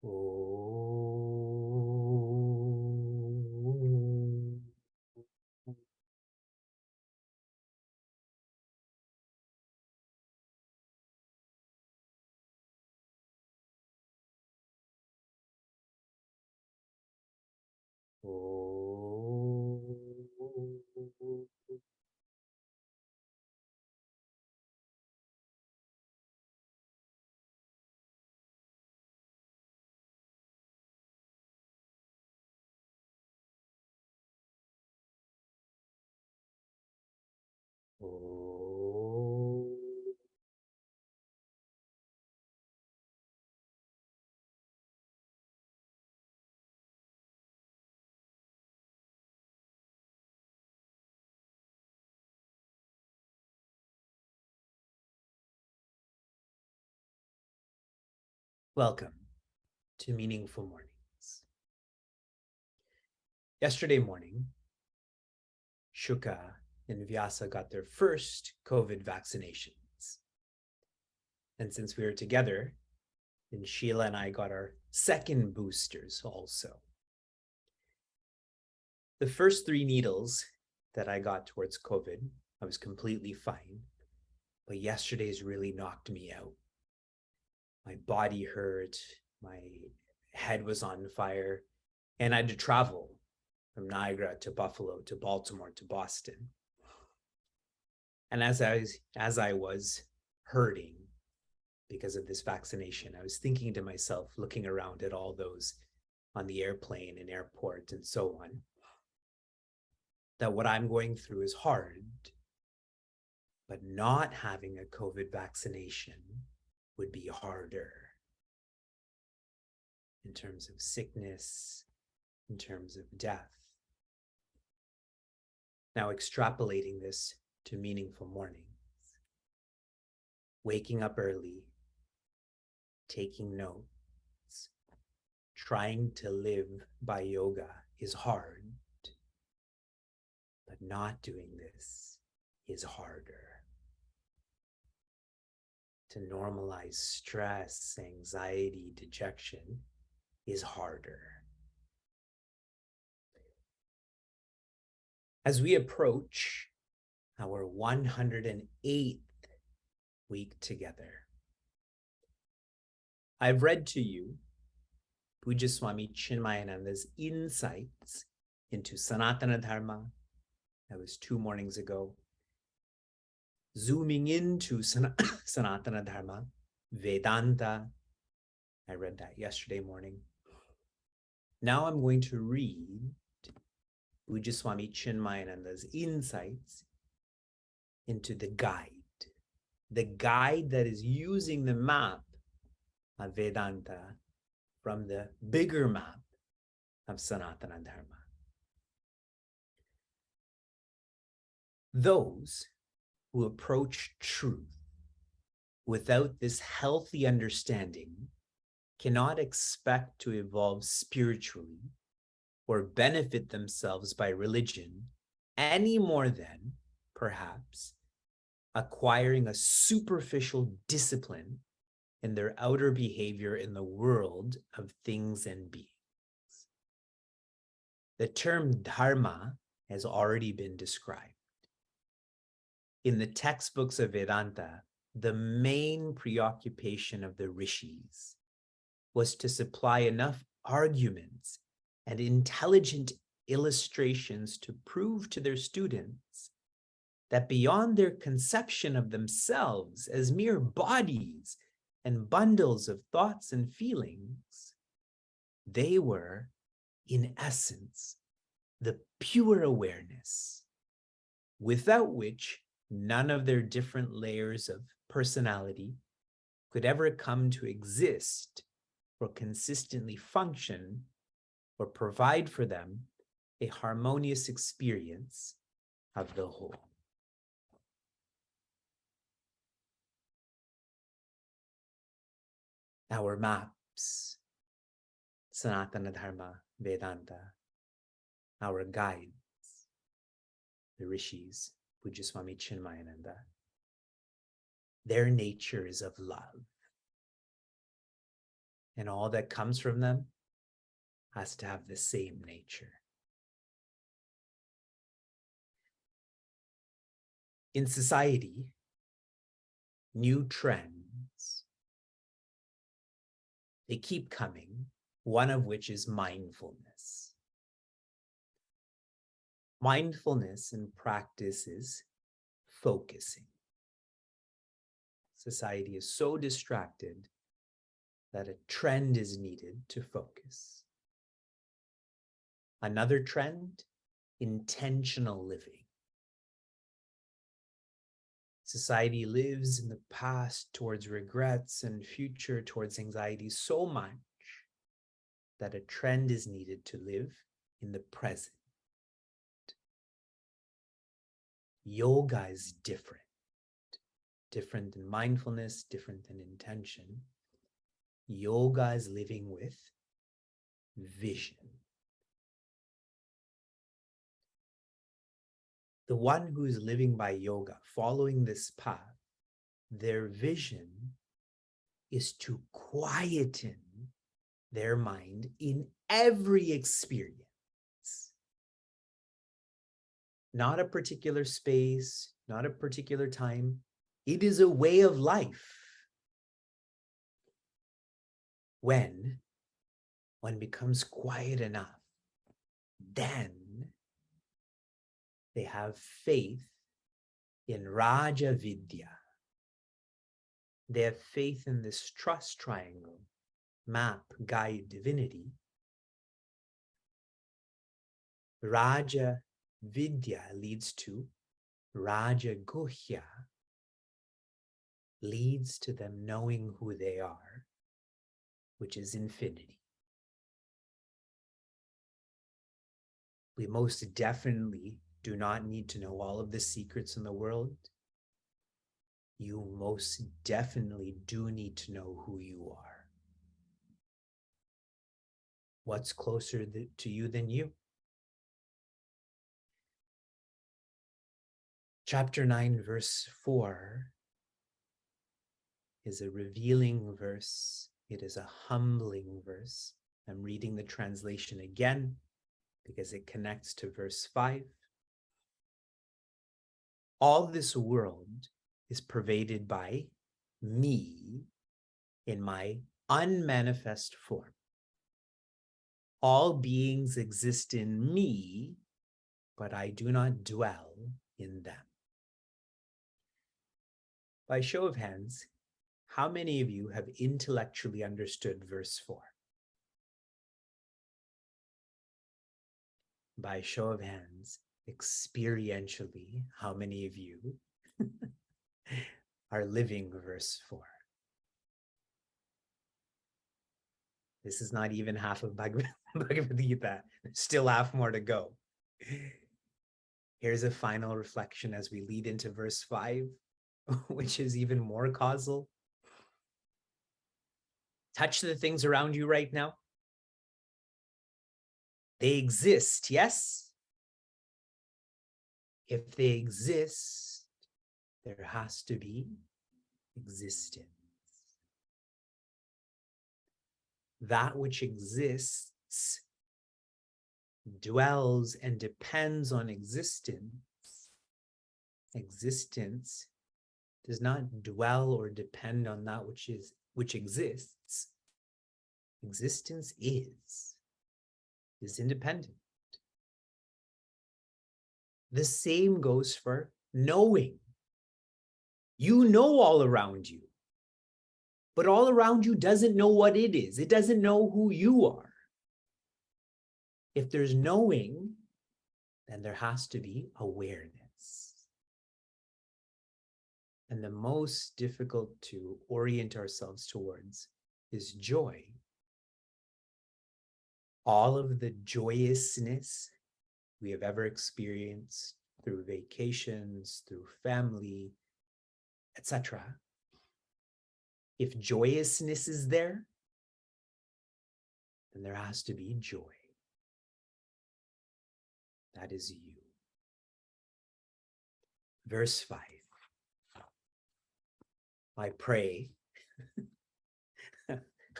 Om. Welcome to Meaningful Mornings. Yesterday morning, Shuka and Vyasa got their first COVID vaccinations. And since we were together, then Sheila and I got our second boosters also. The first 3 needles that I got towards COVID, I was completely fine. But yesterday's really knocked me out. My body hurt, my head was on fire, and I had to travel from Niagara to Buffalo to Baltimore to Boston. And as I was hurting because of this vaccination, I was thinking to myself, looking around at all those on the airplane and airport and so on, that what I'm going through is hard, but not having a COVID vaccination would be harder in terms of sickness, in terms of death. Now, extrapolating this to meaningful mornings, waking up early, taking notes, trying to live by yoga is hard, but not doing this is harder. To normalize stress, anxiety, dejection is harder. As we approach our 108th week together, I've read to you Pujya Swami Chinmayananda's insights into Sanatana Dharma. That was 2 mornings ago. Zooming into Sanatana Dharma, Vedanta. I read that yesterday morning. Now I'm going to read Pujya Swami Chinmayananda's insights into the guide that is using the map of Vedanta from the bigger map of Sanatana Dharma. Those who approach truth without this healthy understanding cannot expect to evolve spiritually or benefit themselves by religion any more than, perhaps, acquiring a superficial discipline in their outer behavior in the world of things and beings. The term dharma has already been described. In the textbooks of Vedanta, the main preoccupation of the rishis was to supply enough arguments and intelligent illustrations to prove to their students that beyond their conception of themselves as mere bodies and bundles of thoughts and feelings, they were, in essence, the pure awareness, without which none of their different layers of personality could ever come to exist or consistently function or provide for them a harmonious experience of the whole. Our maps, Sanatana Dharma, Vedanta, our guides, the rishis, Pujya Swami Chinmayananda, their nature is of love. and all that comes from them has to have the same nature. In society, new trends, they keep coming, one of which is mindfulness. Mindfulness in practice is focusing. Society is so distracted that a trend is needed to focus. Another trend, intentional living. Society lives in the past towards regrets and future towards anxiety so much that a trend is needed to live in the present. Yoga is different than mindfulness, different than intention. Yoga is living with vision. The one who is living by yoga, following this path, their vision is to quieten their mind in every experience. Not a particular space, not a particular time. It is a way of life. When one becomes quiet enough, then they have faith in Raja Vidya. They have faith in this trust triangle, map, guide, divinity. Raja Vidya leads to Raja Guhya, leads to them knowing who they are, which is infinity. We most definitely do not need to know all of the secrets in the world. You most definitely do need to know who you are. What's closer to you than you? Chapter 9, verse 4 is a revealing verse. It is a humbling verse. I'm reading the translation again because it connects to verse 5. All this world is pervaded by me in my unmanifest form. All beings exist in me, but I do not dwell in them. By show of hands, how many of you have intellectually understood verse 4? By show of hands, experientially, how many of you are living verse 4? This is not even half of Bhagavad Gita. There's still half more to go. Here's a final reflection as we lead into verse 5, which is even more causal. Touch the things around you right now. They exist, yes? If they exist, there has to be existence. That which exists dwells and depends on existence. Existence does not dwell or depend on that which exists. Existence is independent. The same goes for knowing. You know all around you, but all around you doesn't know what it is. It doesn't know who you are. If there's knowing, then there has to be awareness. And the most difficult to orient ourselves towards is joy. All of the joyousness we have ever experienced through vacations, through family, etc. If joyousness is there, then there has to be joy. That is you. Verse 5. I pray.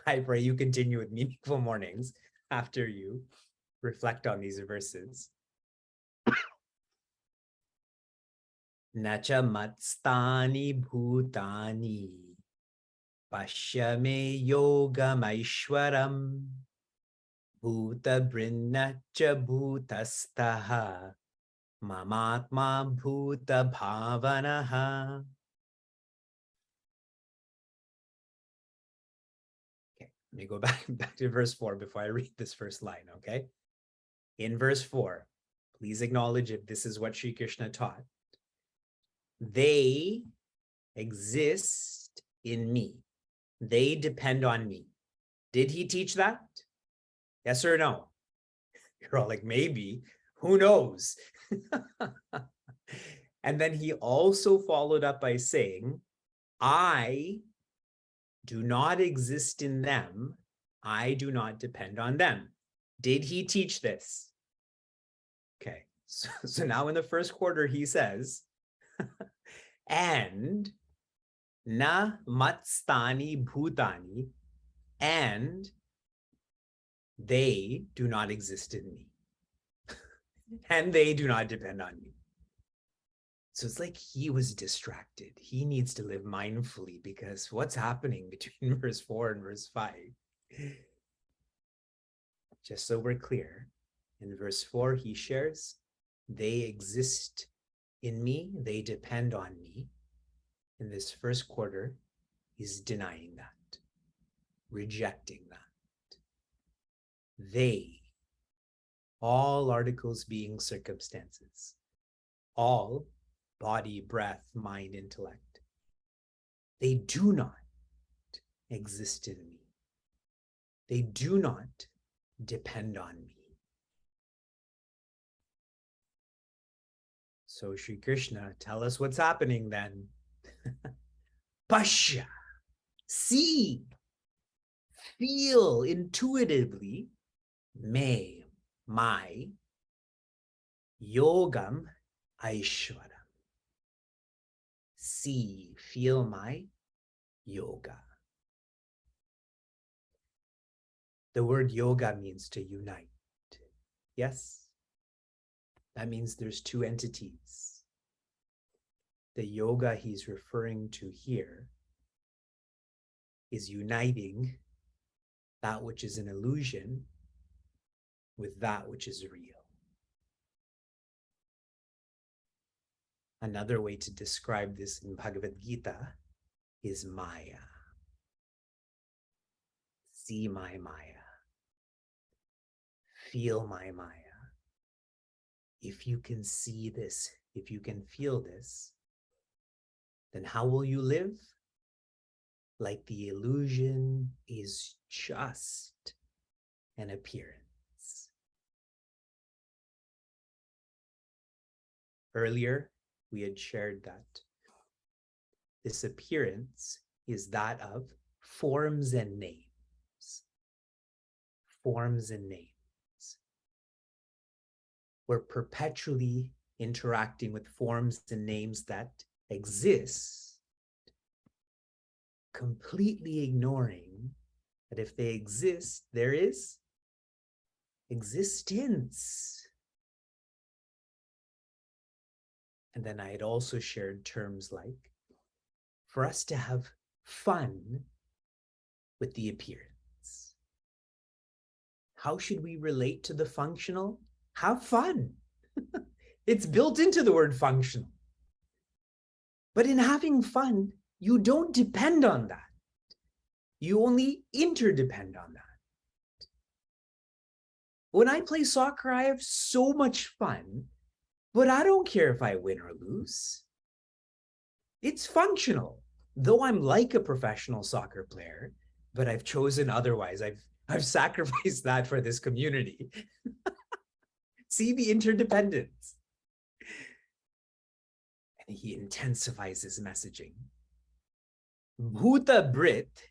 I pray you continue with meaningful mornings after you reflect on these verses. Nacha matstani bhutani Pashya me yogamaishwaram Bhuta brinnacha bhutastaha Mamatma bhuta bhavanaha. Okay, let me go back to verse 4 before I read this first line, okay? In verse 4, please acknowledge if this is what Sri Krishna taught. They exist in me. They depend on me. Did he teach that? Yes or no? You're all like, maybe. Who knows? And then he also followed up by saying, I do not exist in them. I do not depend on them. Did he teach this? Okay, so now in the first quarter, he says, and na matstani bhutani, and they do not exist in me. And they do not depend on me. So it's like he was distracted. He needs to live mindfully because what's happening between verse 4 and verse 5? Just so we're clear, in verse 4, he shares, they exist in me, they depend on me. In this first quarter, he's denying that, rejecting that. They, all articles being circumstances, all body, breath, mind, intellect, they do not exist in me. They do not depend on me. So Sri Krishna, tell us what's happening then. Pasha, see, feel intuitively, my, yogam, aishwaram. See, feel my yoga. The word yoga means to unite. Yes? That means there's two entities. The yoga he's referring to here is uniting that which is an illusion with that which is real. Another way to describe this in Bhagavad Gita is Maya. See my Maya. Feel my Maya. If you can see this, if you can feel this, then how will you live? Like the illusion is just an appearance. Earlier, we had shared that this appearance is that of forms and names. Forms and names. We're perpetually interacting with forms and names that exist, completely ignoring that if they exist, there is existence. And then I had also shared terms like, for us to have fun with the appearance. How should we relate to the functional? Have fun. It's built into the word functional. But in having fun, you don't depend on that. You only interdepend on that. When I play soccer, I have so much fun, but I don't care if I win or lose. It's functional. Though I'm like a professional soccer player, but I've chosen otherwise. I've sacrificed that for this community. See the interdependence. And he intensifies his messaging. Bhuta Brit,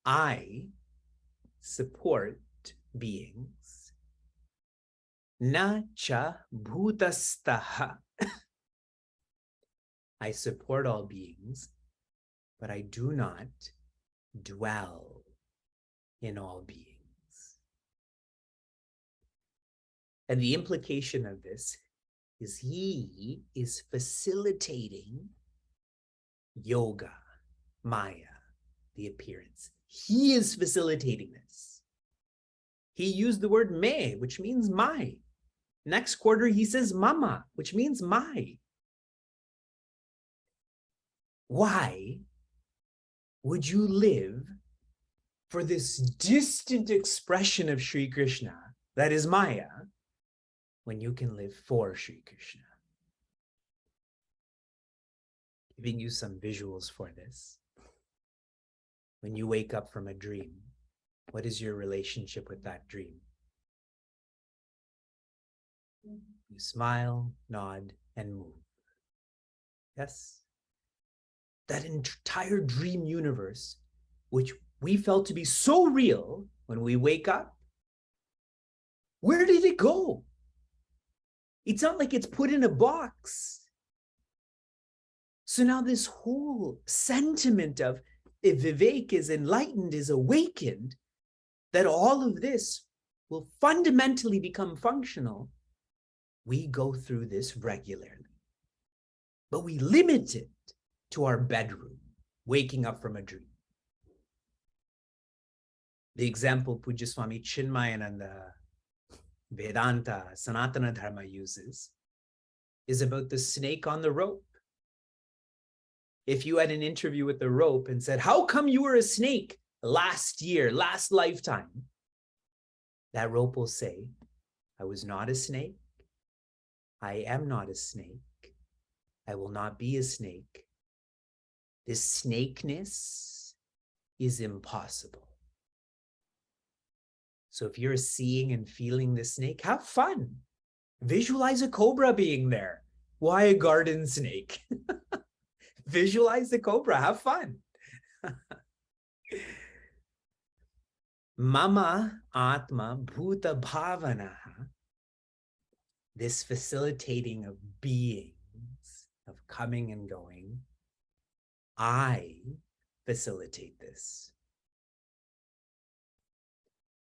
I support beings. Na cha bhutastaha. I support all beings, but I do not dwell in all beings. And the implication of this is he is facilitating yoga, Maya, the appearance. He is facilitating this. He used the word me, which means my. Next quarter, he says mama, which means my. Why would you live for this distant expression of Sri Krishna that is Maya when you can live for Sri Krishna? Giving you some visuals for this. When you wake up from a dream, what is your relationship with that dream? You smile, nod, and move. Yes? That entire dream universe, which we felt to be so real when we wake up, where did it go? It's not like it's put in a box. So now this whole sentiment of if Vivek is enlightened, is awakened, that all of this will fundamentally become functional, we go through this regularly. But we limit it to our bedroom, waking up from a dream. The example Pujya Swami Chinmayananda, Vedanta, Sanatana Dharma uses is about the snake on the rope. If you had an interview with the rope and said, how come you were a snake last year, last lifetime? That rope will say, I was not a snake. I am not a snake. I will not be a snake. This snakeness is impossible. So if you're seeing and feeling the snake, have fun. Visualize a cobra being there. Why a garden snake? Visualize the cobra, have fun. Mama Atma Bhuta Bhavanaha, this facilitating of beings, of coming and going, I facilitate this.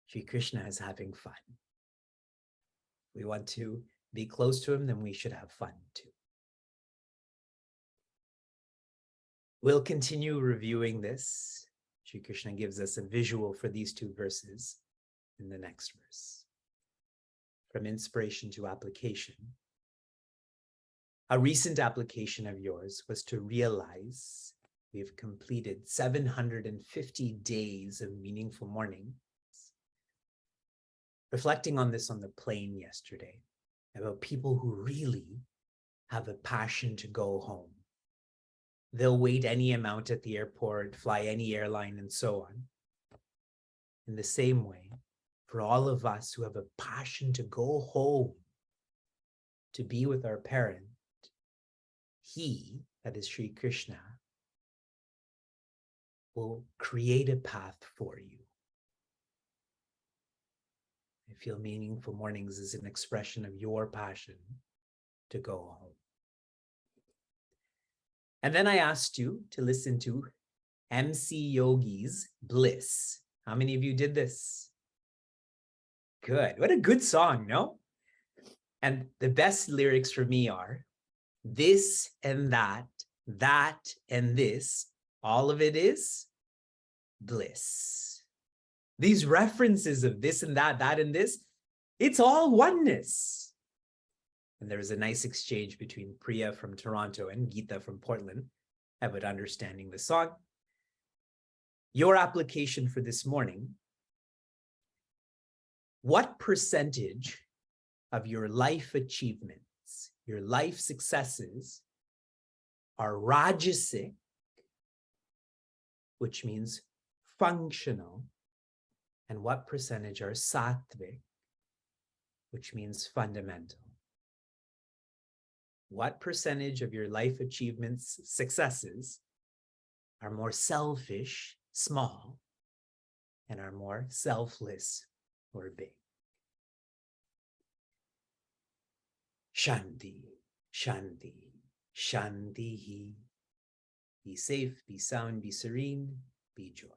Sri Krishna is having fun. We want to be close to him, then we should have fun too. We'll continue reviewing this. Sri Krishna gives us a visual for these two verses in the next verse. From inspiration to application. A recent application of yours was to realize we've completed 750 days of meaningful morning. Reflecting on this on the plane yesterday, about people who really have a passion to go home. They'll wait any amount at the airport, fly any airline, and so on. In the same way, for all of us who have a passion to go home, to be with our parent, he, that is Sri Krishna, will create a path for you. I feel meaningful mornings is an expression of your passion to go home. And then I asked you to listen to MC Yogi's Bliss. How many of you did this? Good. What a good song, no? And the best lyrics for me are this and that and this, all of it is bliss. These references of this and that and this, it's all oneness. And there was a nice exchange between Priya from Toronto and Geeta from Portland about understanding the song. Your application for this morning, what percentage of your life achievements, your life successes are rajasic, which means functional, and what percentage are sattvic, which means fundamental? What percentage of your life achievements, successes, are more selfish, small, and are more selfless or big? Shanti, Shanti, Shanti. Be safe, be sound, be serene, be joy.